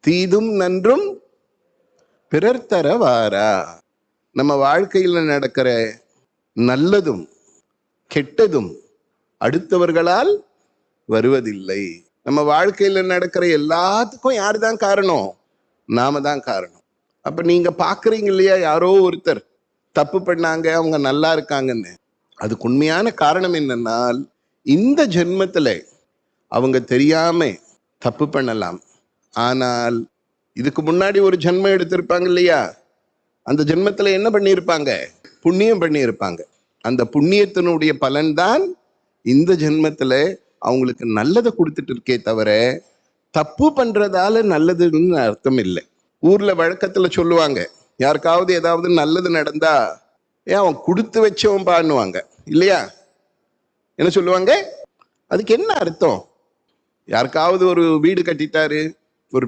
தீதும் நன்றும் பிறர் தர வாரா. நம்ம வாழ்க்கையில் நடக்கிற நல்லதும் கெட்டதும் அடுத்தவர்களால் வருவதில்லை. நம்ம வாழ்க்கையில நடக்கிற எல்லாத்துக்கும் யாரு தான் காரணம்? நாம தான் காரணம். அப்ப நீங்க பாக்குறீங்க இல்லையா, யாரோ ஒருத்தர் தப்பு பண்ணாங்க, அவங்க நல்லா இருக்காங்கன்னு. அதுக்கு உண்மையான காரணம் என்னன்னா, இந்த ஜென்மத்துல அவங்க தெரியாம தப்பு பண்ணலாம், ஆனால் இதுக்கு முன்னாடி ஒரு ஜென்மம் எடுத்திருப்பாங்க இல்லையா, அந்த ஜென்மத்துல என்ன பண்ணியிருப்பாங்க? புண்ணியம் பண்ணியிருப்பாங்க. அந்த புண்ணியத்தினுடைய பலன்தான் இந்த ஜென்மத்துல அவங்களுக்கு நல்லதை கொடுத்துட்டு இருக்கே தவிர தப்பு பண்றதால நல்லதுன்னு அர்த்தம் இல்லை. ஊர்ல வழக்கத்துல சொல்லுவாங்க, யாருக்காவது ஏதாவது நல்லது நடந்தா ஏன் அவன் கொடுத்து வச்சவன் பான்னுவாங்க இல்லையா? என்ன சொல்லுவாங்க? அதுக்கு என்ன அர்த்தம்? யாருக்காவது ஒரு வீடு கட்டிட்டாரு, ஒரு